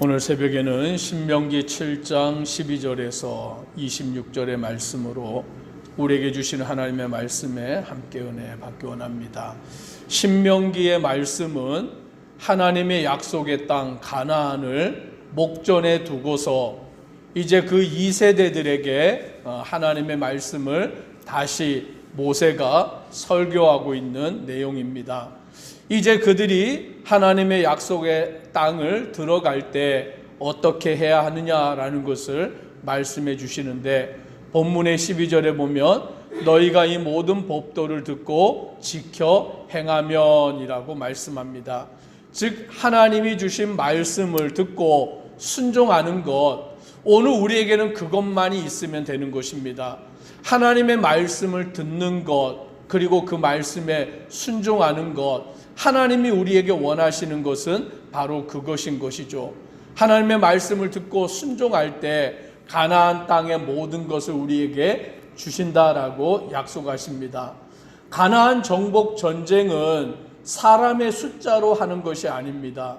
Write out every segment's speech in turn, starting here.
오늘 새벽에는 신명기 7장 12절에서 26절의 말씀으로 우리에게 주시는 하나님의 말씀에 함께 은혜 받기 원합니다. 신명기의 말씀은 하나님의 약속의 땅 가나안을 목전에 두고서 이제 그 2세대들에게 하나님의 말씀을 다시 모세가 설교하고 있는 내용입니다. 이제 그들이 하나님의 약속의 땅을 들어갈 때 어떻게 해야 하느냐라는 것을 말씀해 주시는데, 본문의 12절에 보면 너희가 이 모든 법도를 듣고 지켜 행하면이라고 말씀합니다. 즉 하나님이 주신 말씀을 듣고 순종하는 것, 오늘 우리에게는 그것만이 있으면 되는 것입니다. 하나님의 말씀을 듣는 것, 그리고 그 말씀에 순종하는 것, 하나님이 우리에게 원하시는 것은 바로 그것인 것이죠. 하나님의 말씀을 듣고 순종할 때 가나안 땅의 모든 것을 우리에게 주신다라고 약속하십니다. 가나안 정복 전쟁은 사람의 숫자로 하는 것이 아닙니다.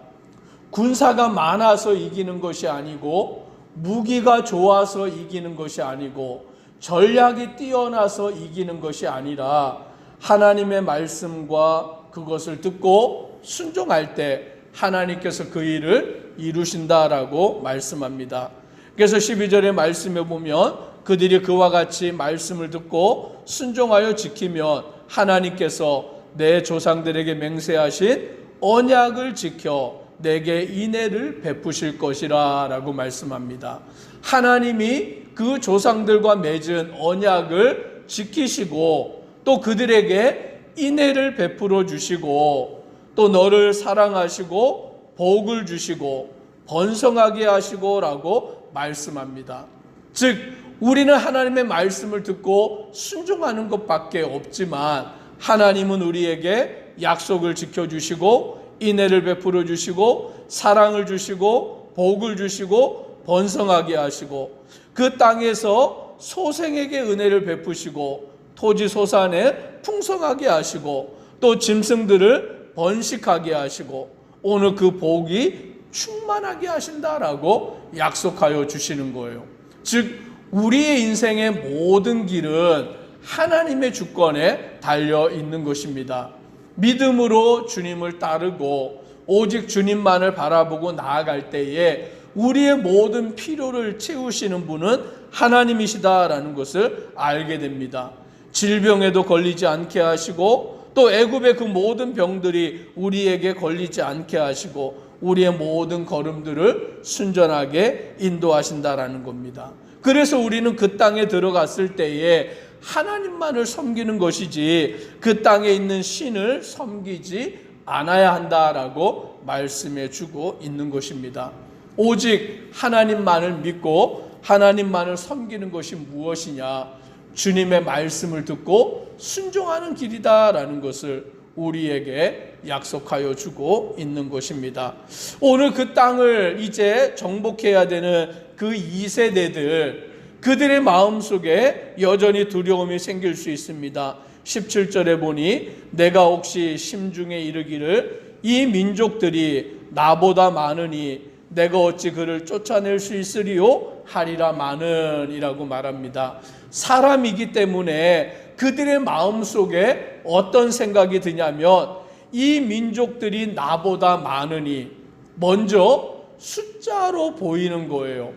군사가 많아서 이기는 것이 아니고, 무기가 좋아서 이기는 것이 아니고, 전략이 뛰어나서 이기는 것이 아니라 하나님의 말씀과 그것을 듣고 순종할 때 하나님께서 그 일을 이루신다라고 말씀합니다. 그래서 12절의 말씀에 보면 그들이 그와 같이 말씀을 듣고 순종하여 지키면 하나님께서 내 조상들에게 맹세하신 언약을 지켜 내게 인애를 베푸실 것이라 라고 말씀합니다. 하나님이 그 조상들과 맺은 언약을 지키시고 또 그들에게 인애를 베풀어 주시고 또 너를 사랑하시고 복을 주시고 번성하게 하시고 라고 말씀합니다. 즉 우리는 하나님의 말씀을 듣고 순종하는 것밖에 없지만 하나님은 우리에게 약속을 지켜주시고 인애를 베풀어 주시고 사랑을 주시고 복을 주시고 번성하게 하시고 그 땅에서 소생에게 은혜를 베푸시고 토지 소산에 풍성하게 하시고 또 짐승들을 번식하게 하시고 오늘 그 복이 충만하게 하신다라고 약속하여 주시는 거예요. 즉 우리의 인생의 모든 길은 하나님의 주권에 달려 있는 것입니다. 믿음으로 주님을 따르고 오직 주님만을 바라보고 나아갈 때에 우리의 모든 필요를 채우시는 분은 하나님이시다라는 것을 알게 됩니다. 질병에도 걸리지 않게 하시고 또 애굽의 그 모든 병들이 우리에게 걸리지 않게 하시고 우리의 모든 걸음들을 순전하게 인도하신다라는 겁니다. 그래서 우리는 그 땅에 들어갔을 때에 하나님만을 섬기는 것이지 그 땅에 있는 신을 섬기지 않아야 한다라고 말씀해 주고 있는 것입니다. 오직 하나님만을 믿고 하나님만을 섬기는 것이 무엇이냐? 주님의 말씀을 듣고 순종하는 길이다라는 것을 우리에게 약속하여 주고 있는 것입니다. 오늘 그 땅을 이제 정복해야 되는 그 2세대들, 그들의 마음속에 여전히 두려움이 생길 수 있습니다. 17절에 보니 내가 혹시 심중에 이르기를 이 민족들이 나보다 많으니 내가 어찌 그를 쫓아낼 수 있으리요 하리라 마는이라고 말합니다. 사람이기 때문에 그들의 마음속에 어떤 생각이 드냐면 이 민족들이 나보다 많으니 먼저 숫자로 보이는 거예요.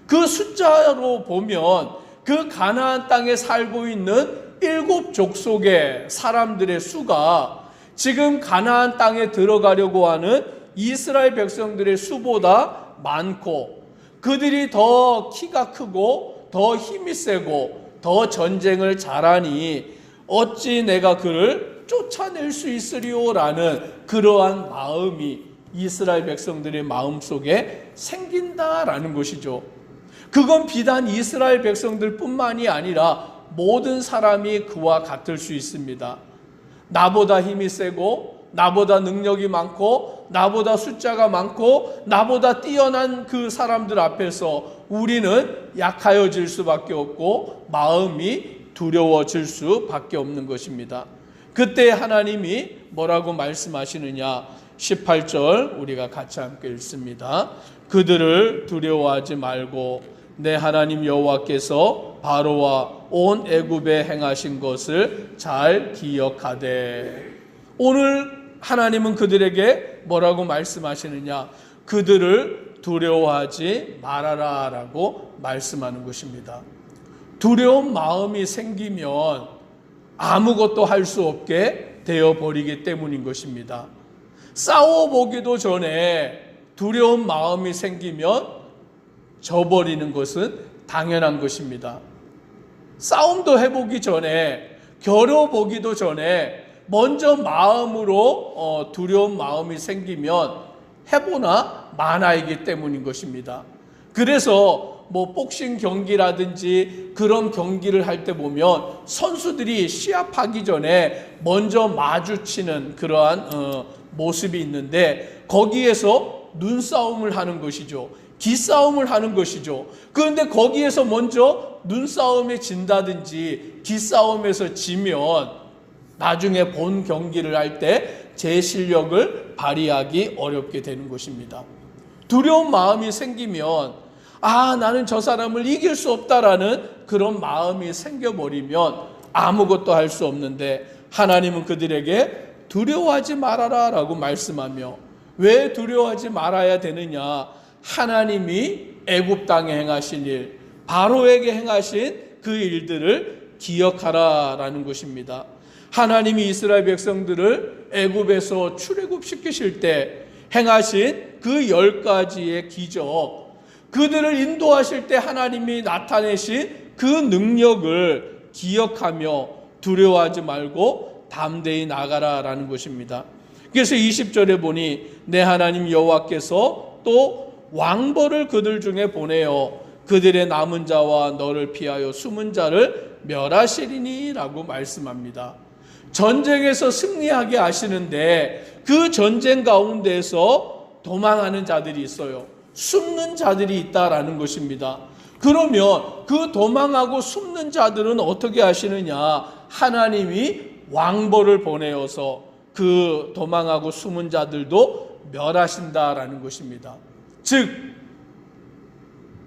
그 숫자로 보면 그 가나안 땅에 살고 있는 7 족속의 사람들의 수가 지금 가나안 땅에 들어가려고 하는 이스라엘 백성들의 수보다 많고 그들이 더 키가 크고 더 힘이 세고 더 전쟁을 잘하니 어찌 내가 그를 쫓아낼 수 있으리오라는 그러한 마음이 이스라엘 백성들의 마음속에 생긴다라는 것이죠. 그건 비단 이스라엘 백성들뿐만이 아니라 모든 사람이 그와 같을 수 있습니다. 나보다 힘이 세고 나보다 능력이 많고 나보다 숫자가 많고 나보다 뛰어난 그 사람들 앞에서 우리는 약하여질 수밖에 없고 마음이 두려워질 수밖에 없는 것입니다. 그때 하나님이 뭐라고 말씀하시느냐? 18절 우리가 같이 함께 읽습니다. 그들을 두려워하지 말고 내 하나님 여호와께서 바로와 온 애굽에 행하신 것을 잘 기억하되. 오늘 하나님은 그들에게 뭐라고 말씀하시느냐? 그들을 두려워하지 말아라 라고 말씀하는 것입니다. 두려운 마음이 생기면 아무것도 할 수 없게 되어버리기 때문인 것입니다. 싸워보기도 전에 두려운 마음이 생기면 져버리는 것은 당연한 것입니다. 싸움도 해보기 전에, 겨뤄보기도 전에 먼저 마음으로 두려운 마음이 생기면 해보나 마나이기 때문인 것입니다. 그래서 복싱 경기라든지 그런 경기를 할 때 보면 선수들이 시합하기 전에 먼저 마주치는 그러한 모습이 있는데 거기에서 눈싸움을 하는 것이죠. 기싸움을 하는 것이죠. 그런데 거기에서 먼저 눈싸움에 진다든지 기싸움에서 지면 나중에 본 경기를 할 때 제 실력을 발휘하기 어렵게 되는 것입니다. 두려운 마음이 생기면 나는 저 사람을 이길 수 없다라는 그런 마음이 생겨버리면 아무것도 할 수 없는데 하나님은 그들에게 두려워하지 말아라 라고 말씀하며, 왜 두려워하지 말아야 되느냐? 하나님이 애굽 땅에 행하신 일, 바로에게 행하신 그 일들을 기억하라라는 것입니다. 하나님이 이스라엘 백성들을 애굽에서 출애굽시키실 때 행하신 그 10가지의 기적, 그들을 인도하실 때 하나님이 나타내신 그 능력을 기억하며 두려워하지 말고 담대히 나가라라는 것입니다. 그래서 20절에 보니 내 하나님 여호와께서 또 왕벌을 그들 중에 보내어 그들의 남은 자와 너를 피하여 숨은 자를 멸하시리니 라고 말씀합니다. 전쟁에서 승리하게 하시는데 그 전쟁 가운데서 도망하는 자들이 있어요. 숨는 자들이 있다라는 것입니다. 그러면 그 도망하고 숨는 자들은 어떻게 하시느냐? 하나님이 왕벌을 보내어서 그 도망하고 숨은 자들도 멸하신다라는 것입니다. 즉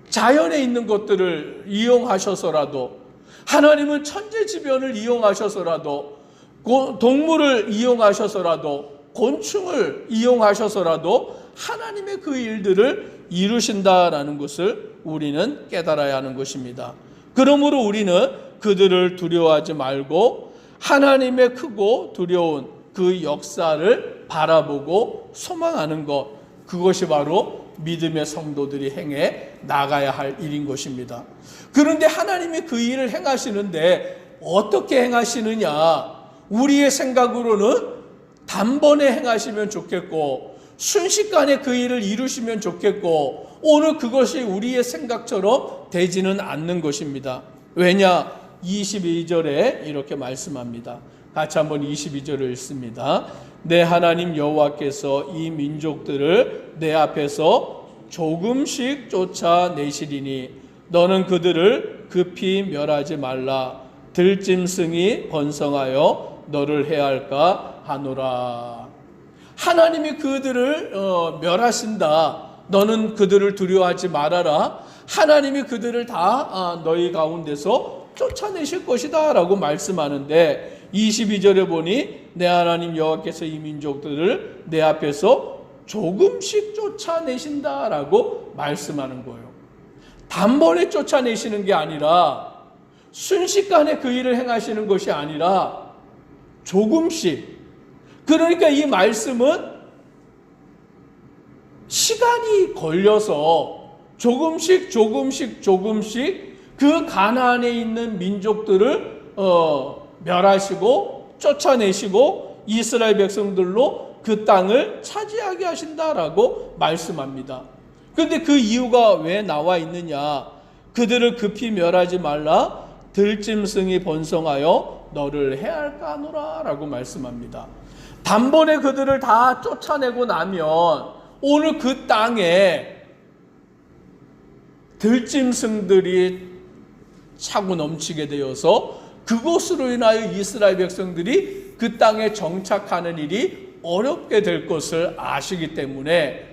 자연에 있는 것들을 이용하셔서라도, 하나님은 천재지변을 이용하셔서라도, 동물을 이용하셔서라도, 곤충을 이용하셔서라도 하나님의 그 일들을 이루신다라는 것을 우리는 깨달아야 하는 것입니다. 그러므로 우리는 그들을 두려워하지 말고 하나님의 크고 두려운 그 역사를 바라보고 소망하는 것, 그것이 바로 믿음의 성도들이 행해 나가야 할 일인 것입니다. 그런데 하나님이 그 일을 행하시는데 어떻게 행하시느냐? 우리의 생각으로는 단번에 행하시면 좋겠고 순식간에 그 일을 이루시면 좋겠고 오늘 그것이 우리의 생각처럼 되지는 않는 것입니다. 왜냐? 22절에 이렇게 말씀합니다. 같이 한번 22절을 읽습니다. 내 하나님 여호와께서 이 민족들을 내 앞에서 조금씩 쫓아내시리니 너는 그들을 급히 멸하지 말라. 들짐승이 번성하여 너를 해할까 하노라. 하나님이 그들을 멸하신다. 너는 그들을 두려워하지 말아라. 하나님이 그들을 다 너희 가운데서 쫓아내실 것이다 라고 말씀하는데 22절에 보니 내 하나님 여호와께서 이 민족들을 내 앞에서 조금씩 쫓아내신다 라고 말씀하는 거예요. 단번에 쫓아내시는 게 아니라 순식간에 그 일을 행하시는 것이 아니라 조금씩. 그러니까 이 말씀은 시간이 걸려서 조금씩 그 가나안에 있는 민족들을 멸하시고 쫓아내시고 이스라엘 백성들로 그 땅을 차지하게 하신다라고 말씀합니다. 그런데 그 이유가 왜 나와 있느냐? 그들을 급히 멸하지 말라. 들짐승이 번성하여 너를 해할까 하노라 라고 말씀합니다. 단번에 그들을 다 쫓아내고 나면 오늘 그 땅에 들짐승들이 차고 넘치게 되어서 그것으로 인하여 이스라엘 백성들이 그 땅에 정착하는 일이 어렵게 될 것을 아시기 때문에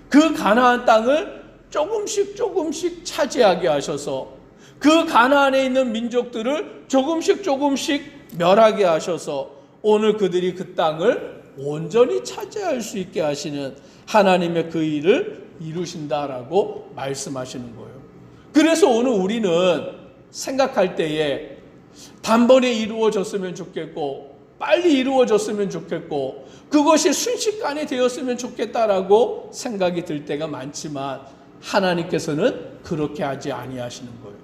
그 가나안 땅을 조금씩 차지하게 하셔서 그 가나안에 있는 민족들을 조금씩 멸하게 하셔서 오늘 그들이 그 땅을 온전히 차지할 수 있게 하시는 하나님의 그 일을 이루신다라고 말씀하시는 거예요. 그래서 오늘 우리는 생각할 때에 단번에 이루어졌으면 좋겠고 빨리 이루어졌으면 좋겠고 그것이 순식간에 되었으면 좋겠다라고 생각이 들 때가 많지만 하나님께서는 그렇게 하지 아니하시는 거예요.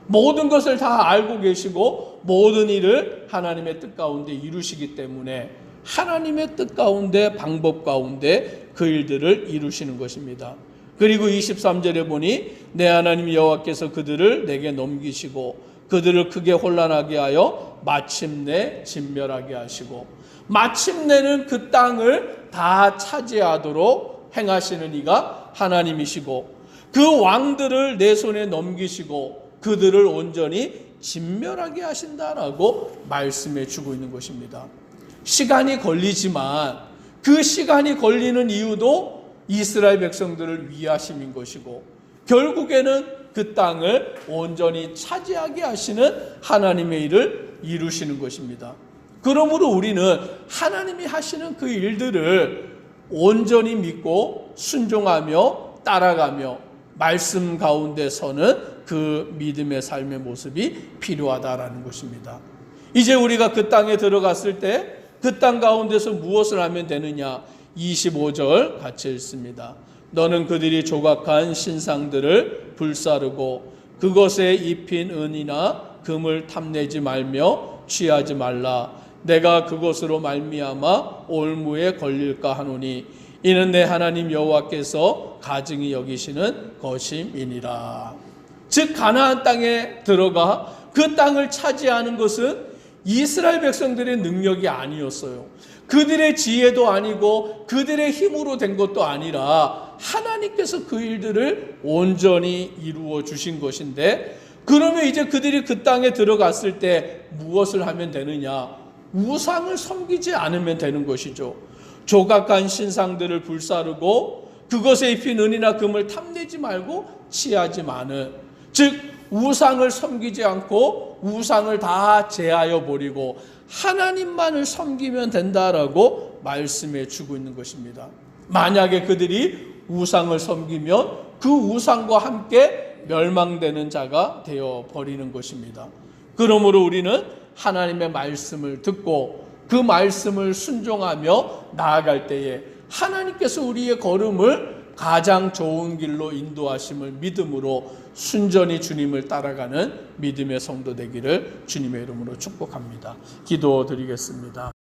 모든 것을 다 알고 계시고 모든 일을 하나님의 뜻 가운데 이루시기 때문에 하나님의 뜻 가운데 방법 가운데 그 일들을 이루시는 것입니다. 그리고 23절에 보니 내 하나님 여호와께서 그들을 내게 넘기시고 그들을 크게 혼란하게 하여 마침내 진멸하게 하시고 마침내는 그 땅을 다 차지하도록 행하시는 이가 하나님이시고 그 왕들을 내 손에 넘기시고 그들을 온전히 진멸하게 하신다라고 말씀해 주고 있는 것입니다. 시간이 걸리지만 그 시간이 걸리는 이유도 이스라엘 백성들을 위하심인 것이고 결국에는 그 땅을 온전히 차지하게 하시는 하나님의 일을 이루시는 것입니다. 그러므로 우리는 하나님이 하시는 그 일들을 온전히 믿고 순종하며 따라가며 말씀 가운데 서는 그 믿음의 삶의 모습이 필요하다라는 것입니다. 이제 우리가 그 땅에 들어갔을 때 그 땅 가운데서 무엇을 하면 되느냐? 25절 같이 읽습니다. 너는 그들이 조각한 신상들을 불사르고 그것에 입힌 은이나 금을 탐내지 말며 취하지 말라. 내가 그것으로 말미암아 올무에 걸릴까 하노니 이는 내 하나님 여호와께서 가증히 여기시는 것임이니라. 즉 가나안 땅에 들어가 그 땅을 차지하는 것은 이스라엘 백성들의 능력이 아니었어요. 그들의 지혜도 아니고 그들의 힘으로 된 것도 아니라 하나님께서 그 일들을 온전히 이루어 주신 것인데 그러면 이제 그들이 그 땅에 들어갔을 때 무엇을 하면 되느냐? 우상을 섬기지 않으면 되는 것이죠. 조각한 신상들을 불사르고 그것에 입힌 은이나 금을 탐내지 말고 취하지 마는, 즉 우상을 섬기지 않고 우상을 다 제하여 버리고 하나님만을 섬기면 된다라고 말씀해 주고 있는 것입니다. 만약에 그들이 우상을 섬기면 그 우상과 함께 멸망되는 자가 되어 버리는 것입니다. 그러므로 우리는 하나님의 말씀을 듣고 그 말씀을 순종하며 나아갈 때에 하나님께서 우리의 걸음을 가장 좋은 길로 인도하심을 믿음으로 순전히 주님을 따라가는 믿음의 성도 되기를 주님의 이름으로 축복합니다. 기도드리겠습니다.